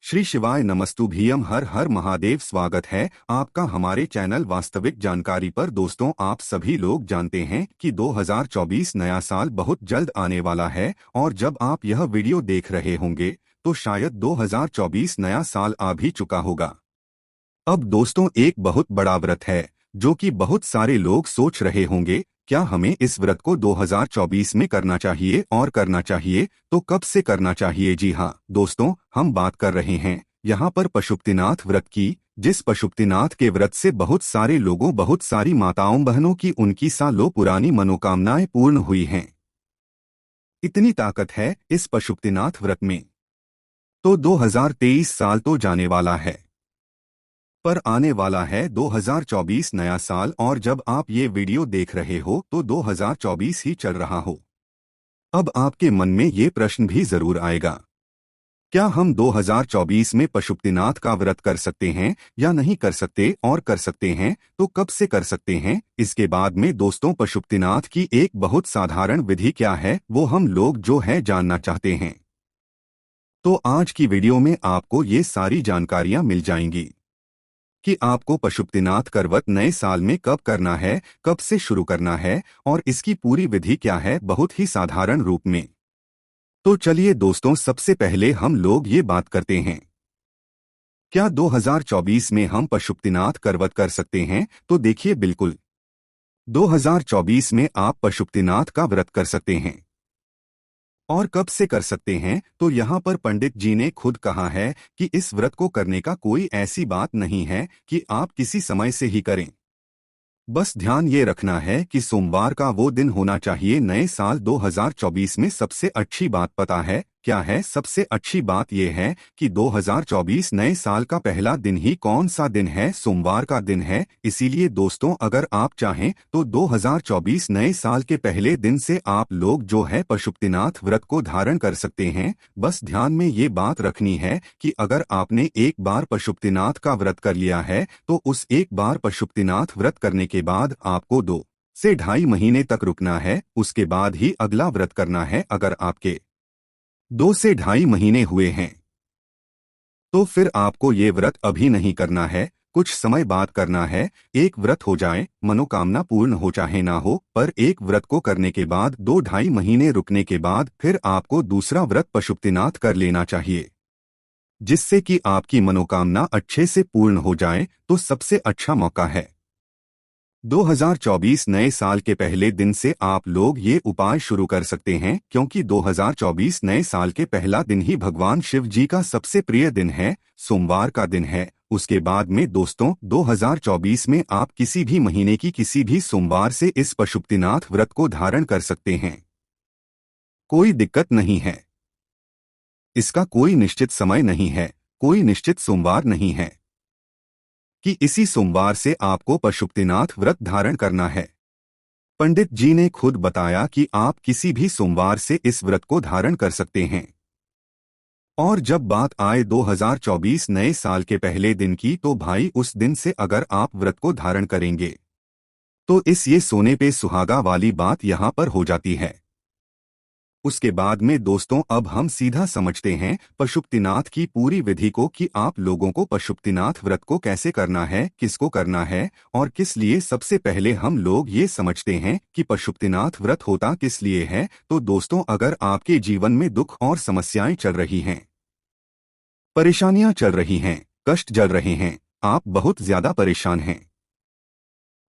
श्री शिवाय नमस्तुभ्यम। हर हर महादेव। स्वागत है आपका हमारे चैनल वास्तविक जानकारी पर। दोस्तों, आप सभी लोग जानते हैं कि 2024 नया साल बहुत जल्द आने वाला है और जब आप यह वीडियो देख रहे होंगे तो शायद 2024 नया साल आ भी चुका होगा। अब दोस्तों, एक बहुत बड़ा व्रत है जो कि बहुत सारे लोग सोच रहे होंगे, क्या हमें इस व्रत को 2024 में करना चाहिए और करना चाहिए तो कब से करना चाहिए। जी हाँ दोस्तों, हम बात कर रहे हैं यहाँ पर पशुपतिनाथ व्रत की, जिस पशुपतिनाथ के व्रत से बहुत सारे लोगों, बहुत सारी माताओं बहनों की उनकी सालों पुरानी मनोकामनाएं पूर्ण हुई हैं। इतनी ताकत है इस पशुपतिनाथ व्रत में। तो 2023 साल तो जाने वाला है, पर आने वाला है 2024 नया साल, और जब आप ये वीडियो देख रहे हो तो 2024 ही चल रहा हो। अब आपके मन में ये प्रश्न भी जरूर आएगा, क्या हम 2024 में पशुपतिनाथ का व्रत कर सकते हैं या नहीं कर सकते, और कर सकते हैं तो कब से कर सकते हैं। इसके बाद में दोस्तों, पशुपतिनाथ की एक बहुत साधारण विधि क्या है वो हम लोग जो है जानना चाहते हैं। तो आज की वीडियो में आपको ये सारी जानकारियां मिल जाएंगी कि आपको पशुपतिनाथ का व्रत नए साल में कब करना है, कब से शुरू करना है और इसकी पूरी विधि क्या है, बहुत ही साधारण रूप में। तो चलिए दोस्तों, सबसे पहले हम लोग ये बात करते हैं, क्या 2024 में हम पशुपतिनाथ का व्रत कर सकते हैं। तो देखिए, बिल्कुल 2024 में आप पशुपतिनाथ का व्रत कर सकते हैं। और कब से कर सकते हैं, तो यहाँ पर पंडित जी ने खुद कहा है कि इस व्रत को करने का कोई ऐसी बात नहीं है कि आप किसी समय से ही करें। बस ध्यान ये रखना है कि सोमवार का वो दिन होना चाहिए नए साल 2024 में। सबसे अच्छी बात पता है क्या है? सबसे अच्छी बात यह है कि 2024 नए साल का पहला दिन ही कौन सा दिन है? सोमवार का दिन है। इसीलिए दोस्तों, अगर आप चाहें तो 2024 नए साल के पहले दिन से आप लोग जो है पशुपतिनाथ व्रत को धारण कर सकते हैं। बस ध्यान में ये बात रखनी है कि अगर आपने एक बार पशुपतिनाथ का व्रत कर लिया है तो उस एक बार पशुपतिनाथ व्रत करने के बाद आपको 2 से 2.5 महीने तक रुकना है, उसके बाद ही अगला व्रत करना है। अगर आपके 2 से 2.5 महीने हुए हैं तो फिर आपको ये व्रत अभी नहीं करना है, कुछ समय बाद करना है। एक व्रत हो जाए, मनोकामना पूर्ण हो चाहे ना हो, पर एक व्रत को करने के बाद 2-2.5 महीने रुकने के बाद फिर आपको दूसरा व्रत पशुपतिनाथ कर लेना चाहिए, जिससे कि आपकी मनोकामना अच्छे से पूर्ण हो जाए। तो सबसे अच्छा मौका है 2024 नए साल के पहले दिन से आप लोग ये उपाय शुरू कर सकते हैं, क्योंकि 2024 नए साल के पहला दिन ही भगवान शिव जी का सबसे प्रिय दिन है, सोमवार का दिन है। उसके बाद में दोस्तों, 2024 में आप किसी भी महीने की किसी भी सोमवार से इस पशुपतिनाथ व्रत को धारण कर सकते हैं, कोई दिक्कत नहीं है। इसका कोई निश्चित समय नहीं है, कोई निश्चित सोमवार नहीं है कि इसी सोमवार से आपको पशुपतिनाथ व्रत धारण करना है। पंडित जी ने खुद बताया कि आप किसी भी सोमवार से इस व्रत को धारण कर सकते हैं। और जब बात आए 2024 नए साल के पहले दिन की, तो भाई उस दिन से अगर आप व्रत को धारण करेंगे तो इस ये सोने पे सुहागा वाली बात यहाँ पर हो जाती है। उसके बाद में दोस्तों, अब हम सीधा समझते हैं पशुपतिनाथ की पूरी विधि को कि आप लोगों को पशुपतिनाथ व्रत को कैसे करना है, किसको करना है और किस लिए। सबसे पहले हम लोग ये समझते हैं कि पशुपतिनाथ व्रत होता किस लिए है। तो दोस्तों, अगर आपके जीवन में दुख और समस्याएं चल रही हैं, परेशानियां चल रही हैं, कष्ट जल रहे हैं, आप बहुत ज्यादा परेशान हैं,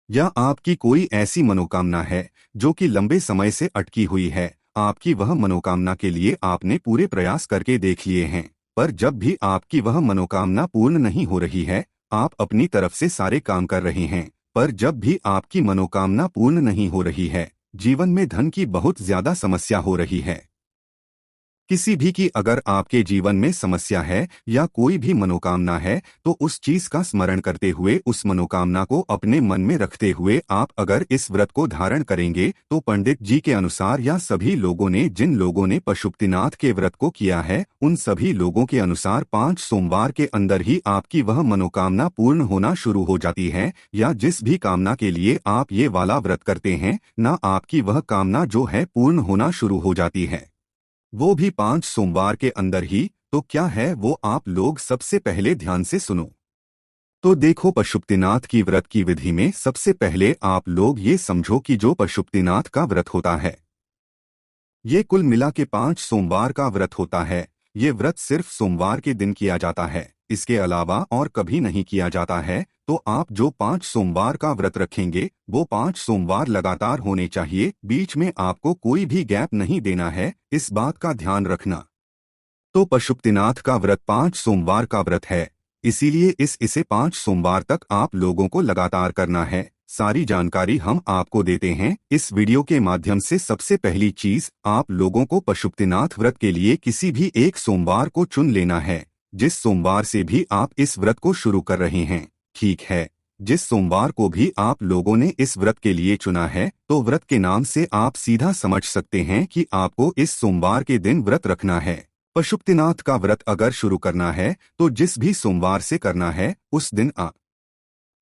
या आपकी कोई ऐसी मनोकामना है जो कि लंबे समय से अटकी हुई है, आपकी वह मनोकामना के लिए आपने पूरे प्रयास करके देख लिए हैं, पर जब भी आपकी वह मनोकामना पूर्ण नहीं हो रही है, आप अपनी तरफ से सारे काम कर रहे हैं, पर जब भी आपकी मनोकामना पूर्ण नहीं हो रही है, जीवन में धन की बहुत ज्यादा समस्या हो रही है, किसी भी की अगर आपके जीवन में समस्या है या कोई भी मनोकामना है, तो उस चीज का स्मरण करते हुए, उस मनोकामना को अपने मन में रखते हुए आप अगर इस व्रत को धारण करेंगे, तो पंडित जी के अनुसार या सभी लोगों ने, जिन लोगों ने पशुपतिनाथ के व्रत को किया है, उन सभी लोगों के अनुसार 5 सोमवार के अंदर ही आपकी वह मनोकामना पूर्ण होना शुरू हो जाती है। या जिस भी कामना के लिए आप ये वाला व्रत करते हैं ना, आपकी वह कामना जो है पूर्ण होना शुरू हो जाती है, वो भी 5 सोमवार के अंदर ही। तो क्या है वो आप लोग सबसे पहले ध्यान से सुनो। तो देखो, पशुपतिनाथ की व्रत की विधि में सबसे पहले आप लोग ये समझो कि जो पशुपतिनाथ का व्रत होता है ये कुल मिला के 5 सोमवार का व्रत होता है। ये व्रत सिर्फ सोमवार के दिन किया जाता है, इसके अलावा और कभी नहीं किया जाता है। तो आप जो 5 सोमवार का व्रत रखेंगे वो 5 सोमवार लगातार होने चाहिए, बीच में आपको कोई भी गैप नहीं देना है, इस बात का ध्यान रखना। तो पशुपतिनाथ का व्रत 5 सोमवार का व्रत है, इसीलिए इसे 5 सोमवार तक आप लोगों को लगातार करना है। सारी जानकारी हम आपको देते हैं इस वीडियो के माध्यम से। सबसे पहली चीज, आप लोगों को पशुपतिनाथ व्रत के लिए किसी भी एक सोमवार को चुन लेना है। जिस सोमवार से भी आप इस व्रत को शुरू कर रहे हैं, ठीक है, जिस सोमवार को भी आप लोगों ने इस व्रत के लिए चुना है, तो व्रत के नाम से आप सीधा समझ सकते हैं कि आपको इस सोमवार के दिन व्रत रखना है। पशुपतिनाथ का व्रत अगर शुरू करना है तो जिस भी सोमवार से करना है उस दिन आप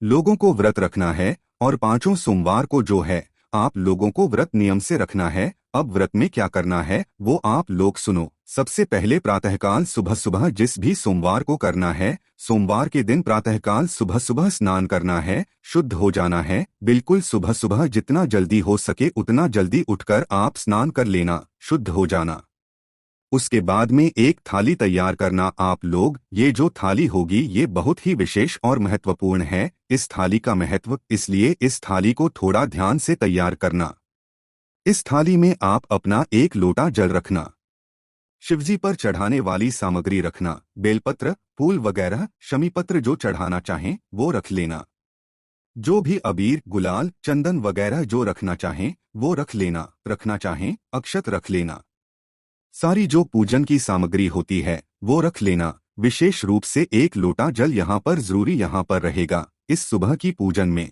लोगों को व्रत रखना है, और 5 सोमवार को जो है आप लोगों को व्रत नियम से रखना है। अब व्रत में क्या करना है वो आप लोग सुनो। सबसे पहले प्रातःकाल सुबह सुबह जिस भी सोमवार को करना है, सोमवार के दिन प्रातःकाल सुबह सुबह स्नान करना है, शुद्ध हो जाना है। बिल्कुल सुबह सुबह जितना जल्दी हो सके उतना जल्दी उठकर आप स्नान कर लेना, शुद्ध हो जाना। उसके बाद में एक थाली तैयार करना आप लोग। ये जो थाली होगी ये बहुत ही विशेष और महत्वपूर्ण है। इस थाली का महत्व इसलिए इस थाली को थोड़ा ध्यान से तैयार करना। इस थाली में आप अपना 1 लोटा जल रखना, शिवजी पर चढ़ाने वाली सामग्री रखना, बेलपत्र, फूल वगैरह, शमीपत्र जो चढ़ाना चाहें वो रख लेना। जो भी अबीर, गुलाल, चंदन वगैरह जो रखना चाहें वो रख लेना, रखना चाहें अक्षत रख लेना। सारी जो पूजन की सामग्री होती है वो रख लेना। विशेष रूप से 1 लोटा जल यहाँ पर जरूरी यहाँ पर रहेगा इस सुबह की पूजन में।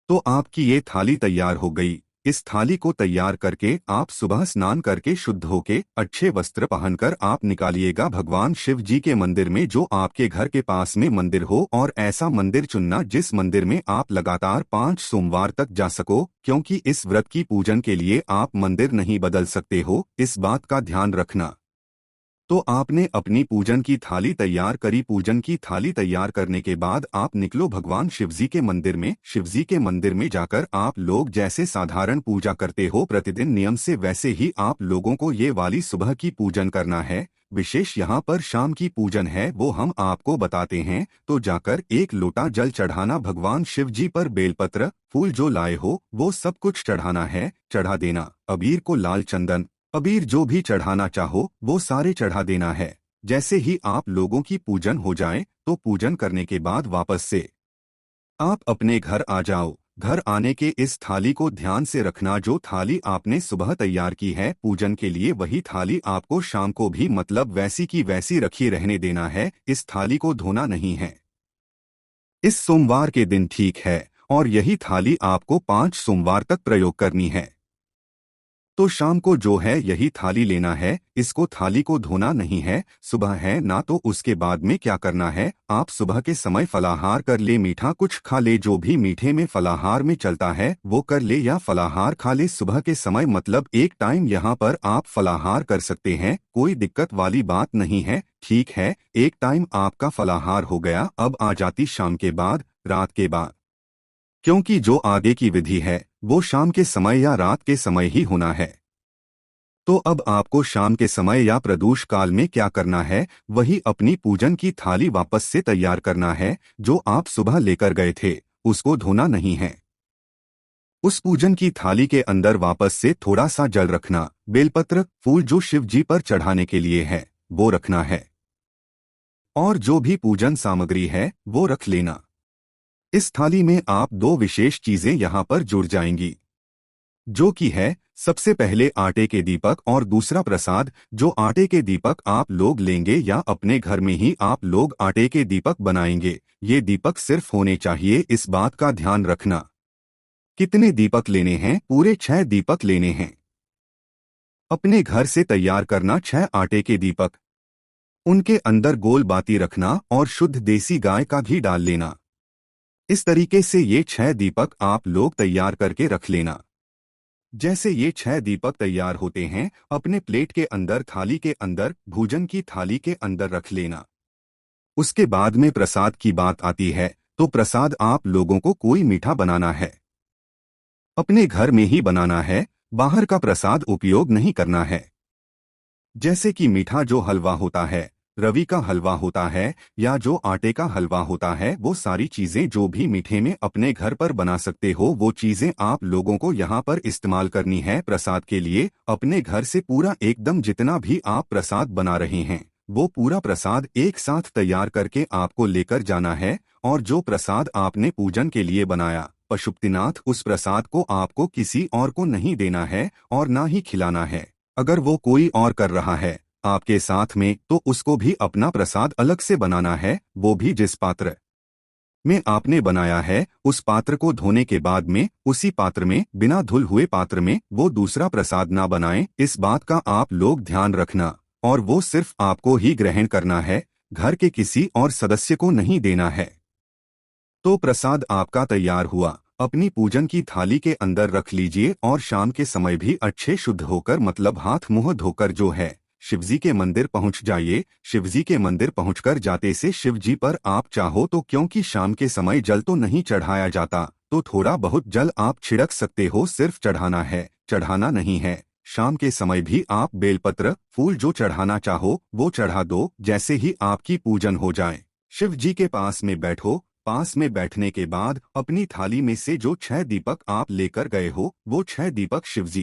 तो आपकी ये थाली तैयार हो गई। इस थाली को तैयार करके आप सुबह स्नान करके शुद्ध होके अच्छे वस्त्र पहनकर आप निकालिएगा भगवान शिव जी के मंदिर में, जो आपके घर के पास में मंदिर हो, और ऐसा मंदिर चुनना जिस मंदिर में आप लगातार 5 सोमवार तक जा सको, क्योंकि इस व्रत की पूजन के लिए आप मंदिर नहीं बदल सकते हो, इस बात का ध्यान रखना। तो आपने अपनी पूजन की थाली तैयार करी। पूजन की थाली तैयार करने के बाद आप निकलो भगवान शिवजी के मंदिर में। शिवजी के मंदिर में जाकर आप लोग जैसे साधारण पूजा करते हो प्रतिदिन नियम से, वैसे ही आप लोगों को ये वाली सुबह की पूजन करना है। विशेष यहाँ पर शाम की पूजन है, वो हम आपको बताते हैं। तो जाकर 1 लोटा जल चढ़ाना भगवान शिव जी पर, बेलपत्र, फूल जो लाए हो वो सब कुछ चढ़ाना है, चढ़ा देना। अबीर को लाल चंदन, अबीर जो भी चढ़ाना चाहो वो सारे चढ़ा देना है। जैसे ही आप लोगों की पूजन हो जाए तो पूजन करने के बाद वापस से आप अपने घर आ जाओ। घर आने के इस थाली को ध्यान से रखना, जो थाली आपने सुबह तैयार की है पूजन के लिए वही थाली आपको शाम को भी मतलब वैसी की वैसी रखी रहने देना है। इस थाली को धोना नहीं है इस सोमवार के दिन, ठीक है, और यही थाली आपको 5 सोमवार तक प्रयोग करनी है। तो शाम को जो है यही थाली लेना है, इसको थाली को धोना नहीं है। सुबह है ना, तो उसके बाद में क्या करना है, आप सुबह के समय फलाहार कर ले, मीठा कुछ खा ले, जो भी मीठे में फलाहार में चलता है वो कर ले, या फलाहार खा ले सुबह के समय, मतलब एक टाइम यहाँ पर आप फलाहार कर सकते हैं, कोई दिक्कत वाली बात नहीं है, ठीक है। एक टाइम आपका फलाहार हो गया, अब आ जाती शाम के बाद, रात के बाद, क्योंकि जो आगे की विधि है वो शाम के समय या रात के समय ही होना है। तो अब आपको शाम के समय या प्रदोष काल में क्या करना है, वही अपनी पूजन की थाली वापस से तैयार करना है। जो आप सुबह लेकर गए थे उसको धोना नहीं है। उस पूजन की थाली के अंदर वापस से थोड़ा सा जल रखना, बेलपत्र, फूल जो शिव जी पर चढ़ाने के लिए है वो रखना है, और जो भी पूजन सामग्री है वो रख लेना। इस थाली में आप 2 विशेष चीजें यहाँ पर जुड़ जाएंगी, जो कि है सबसे पहले आटे के दीपक, और दूसरा प्रसाद। जो आटे के दीपक आप लोग लेंगे या अपने घर में ही आप लोग आटे के दीपक बनाएंगे, ये दीपक सिर्फ होने चाहिए, इस बात का ध्यान रखना। कितने दीपक लेने हैं, पूरे 6 दीपक लेने हैं। अपने घर से तैयार करना 6 आटे के दीपक, उनके अंदर गोल बाती रखना और शुद्ध देसी गाय का घी डाल लेना। इस तरीके से ये 6 दीपक आप लोग तैयार करके रख लेना। जैसे ये 6 दीपक तैयार होते हैं, अपने प्लेट के अंदर, थाली के अंदर, भोजन की थाली के अंदर रख लेना। उसके बाद में प्रसाद की बात आती है, तो प्रसाद आप लोगों को कोई मीठा बनाना है, अपने घर में ही बनाना है, बाहर का प्रसाद उपयोग नहीं करना है। जैसे कि मीठा जो हलवा होता है, रवि का हलवा होता है, या जो आटे का हलवा होता है, वो सारी चीजें जो भी मीठे में अपने घर पर बना सकते हो, वो चीजें आप लोगों को यहाँ पर इस्तेमाल करनी है प्रसाद के लिए। अपने घर से पूरा एकदम जितना भी आप प्रसाद बना रहे हैं, वो पूरा प्रसाद एक साथ तैयार करके आपको लेकर जाना है। और जो प्रसाद आपने पूजन के लिए बनाया, पशुपतिनाथ, उस प्रसाद को आपको किसी और को नहीं देना है और ना ही खिलाना है। अगर वो कोई और कर रहा है आपके साथ में, तो उसको भी अपना प्रसाद अलग से बनाना है, वो भी जिस पात्र में आपने बनाया है, उस पात्र को धोने के बाद में उसी पात्र में, बिना धुल हुए पात्र में, वो दूसरा प्रसाद ना बनाएं। इस बात का आप लोग ध्यान रखना, और वो सिर्फ आपको ही ग्रहण करना है, घर के किसी और सदस्य को नहीं देना है। तो प्रसाद आपका तैयार हुआ, अपनी पूजन की थाली के अंदर रख लीजिए और शाम के समय भी अच्छे शुद्ध होकर, मतलब हाथ मुंह धोकर जो है, शिवजी के मंदिर पहुंच जाइए। शिवजी के मंदिर पहुंचकर जाते से शिवजी पर आप चाहो तो, क्योंकि शाम के समय जल तो नहीं चढ़ाया जाता, तो थोड़ा बहुत जल आप छिड़क सकते हो, सिर्फ चढ़ाना है, चढ़ाना नहीं है। शाम के समय भी आप बेलपत्र, फूल जो चढ़ाना चाहो वो चढ़ा दो। जैसे ही आपकी पूजन हो जाए, शिव जी के पास में बैठो। पास में बैठने के बाद अपनी थाली में से जो 6 दीपक आप लेकर गए हो, वो 6 दीपक शिवजी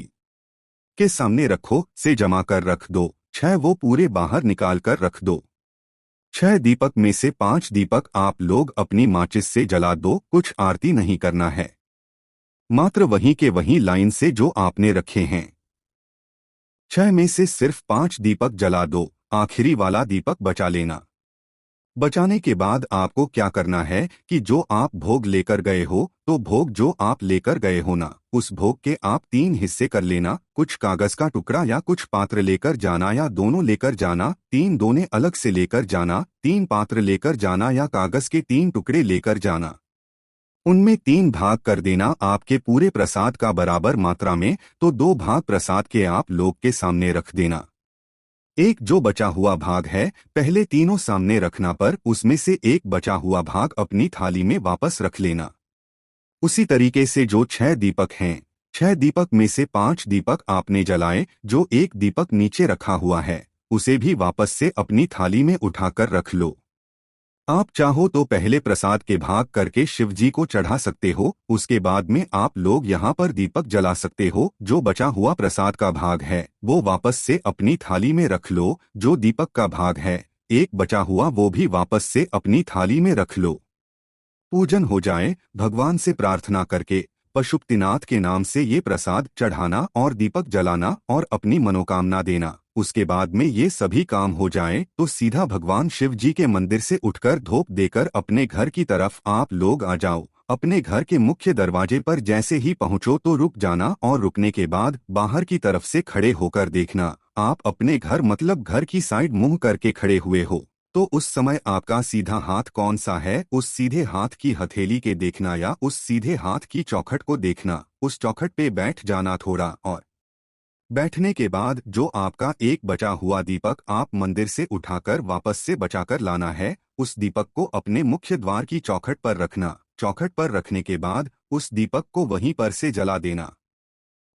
के सामने रखो, से जमा कर रख दो। 6 वो पूरे बाहर निकाल कर रख दो। 6 दीपक में से 5 दीपक आप लोग अपनी माचिस से जला दो, कुछ आरती नहीं करना है, मात्र वहीं के वहीं लाइन से जो आपने रखे हैं। 6 में से सिर्फ 5 दीपक जला दो, आखिरी वाला दीपक बचा लेना। बचाने के बाद आपको क्या करना है कि जो आप भोग लेकर गए हो, तो भोग जो आप लेकर गए हो ना, उस भोग के आप 3 हिस्से कर लेना। कुछ कागज का टुकड़ा या कुछ पात्र लेकर जाना, या दोनों लेकर जाना। 3 दोने अलग से लेकर जाना, 3 पात्र लेकर जाना, या कागज के 3 टुकड़े लेकर जाना। उनमें 3 भाग कर देना आपके पूरे प्रसाद का बराबर मात्रा में, तो 2 भाग प्रसाद के आप लोग के सामने रख देना। एक जो बचा हुआ भाग है, पहले तीनों सामने रखना, पर उसमें से एक बचा हुआ भाग अपनी थाली में वापस रख लेना। उसी तरीके से जो 6 दीपक हैं, 6 दीपक में से 5 दीपक आपने जलाए, जो एक दीपक नीचे रखा हुआ है, उसे भी वापस से अपनी थाली में उठाकर रख लो। आप चाहो तो पहले प्रसाद के भाग करके शिव जी को चढ़ा सकते हो, उसके बाद में आप लोग यहाँ पर दीपक जला सकते हो। जो बचा हुआ प्रसाद का भाग है, वो वापस से अपनी थाली में रख लो। जो दीपक का भाग है, एक बचा हुआ, वो भी वापस से अपनी थाली में रख लो। पूजन हो जाए, भगवान से प्रार्थना करके पशुपतिनाथ के नाम से ये प्रसाद चढ़ाना और दीपक जलाना और अपनी मनोकामना देना। उसके बाद में ये सभी काम हो जाए, तो सीधा भगवान शिव जी के मंदिर से उठकर धूप देकर अपने घर की तरफ आप लोग आ जाओ। अपने घर के मुख्य दरवाजे पर जैसे ही पहुंचो तो रुक जाना, और रुकने के बाद बाहर की तरफ से खड़े होकर देखना, आप अपने घर, मतलब घर की साइड मुंह करके खड़े हुए हो, तो उस समय आपका सीधा हाथ कौन सा है, उस सीधे हाथ की हथेली के देखना, या उस सीधे हाथ की चौखट को देखना। उस चौखट पे बैठ जाना थोड़ा, और बैठने के बाद जो आपका एक बचा हुआ दीपक आप मंदिर से उठाकर वापस से बचाकर लाना है, उस दीपक को अपने मुख्य द्वार की चौखट पर रखना। चौखट पर रखने के बाद उस दीपक को वहीं पर से जला देना।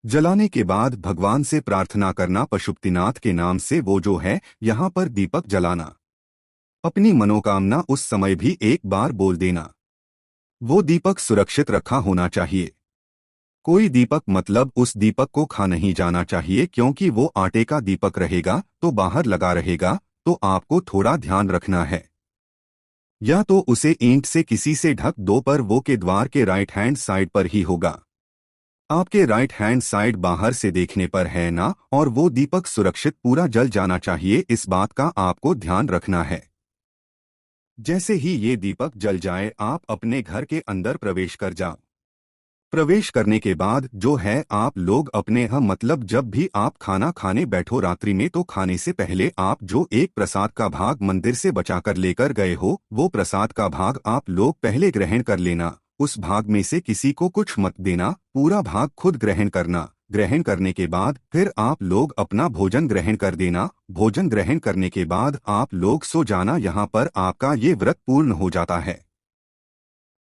जलाने के बाद भगवान से प्रार्थना करना, पशुपतिनाथ के नाम से वो जो है यहाँ पर दीपक जलाना। अपनी मनोकामना उस समय भी एक बार बोल देना। वो दीपक सुरक्षित रखा होना चाहिए। कोई दीपक, मतलब उस दीपक को खा नहीं जाना चाहिए, क्योंकि वो आटे का दीपक रहेगा तो बाहर लगा रहेगा, तो आपको थोड़ा ध्यान रखना है। या तो उसे ईंट से किसी से ढक दो, पर वो के द्वार के राइट हैंड साइड पर ही होगा। आपके राइट हैंड साइड बाहर से देखने पर है ना, और वो दीपक सुरक्षित पूरा जल जाना चाहिए, इस बात का आपको ध्यान रखना है। जैसे ही ये दीपक जल जाए, आप अपने घर के अंदर प्रवेश कर जाओ। प्रवेश करने के बाद जो है, आप लोग अपने मतलब जब भी आप खाना खाने बैठो रात्रि में, तो खाने से पहले आप जो एक प्रसाद का भाग मंदिर से बचाकर लेकर गए हो, वो प्रसाद का भाग आप लोग पहले ग्रहण कर लेना। उस भाग में से किसी को कुछ मत देना, पूरा भाग खुद ग्रहण करना। ग्रहण करने के बाद फिर आप लोग अपना भोजन ग्रहण कर देना। भोजन ग्रहण करने के बाद आप लोग सो जाना। यहाँ पर आपका ये व्रत पूर्ण हो जाता है।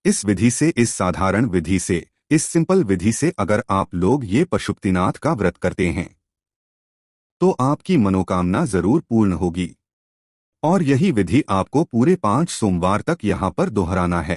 इस विधि से, इस साधारण विधि से, इस सिंपल विधि से अगर आप लोग ये पशुपतिनाथ का व्रत करते हैं तो आपकी मनोकामना जरूर पूर्ण होगी। और यही विधि आपको पूरे 5 सोमवार तक यहाँ पर दोहराना है।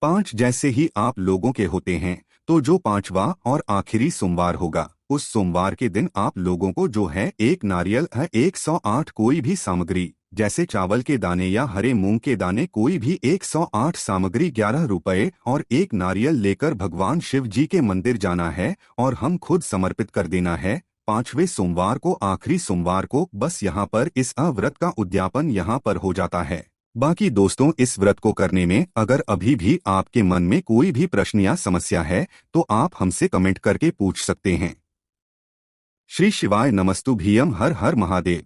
5 जैसे ही आप लोगों के होते हैं तो जो 5वां और आखिरी सोमवार होगा उस सोमवार के दिन आप लोगों को जो है एक नारियल है 108 कोई भी सामग्री जैसे चावल के दाने या हरे मूंग के दाने कोई भी 108 सामग्री 11 रुपए और एक नारियल लेकर भगवान शिव जी के मंदिर जाना है और हम खुद समर्पित कर देना है 5वें सोमवार को, आखिरी सोमवार को। बस यहाँ पर इस व्रत का उद्यापन यहाँ पर हो जाता है। बाकी दोस्तों, इस व्रत को करने में अगर अभी भी आपके मन में कोई भी प्रश्न या समस्या है तो आप हमसे कमेंट करके पूछ सकते हैं। श्री शिवाय नमस्तुभ्यम। हर हर महादेव।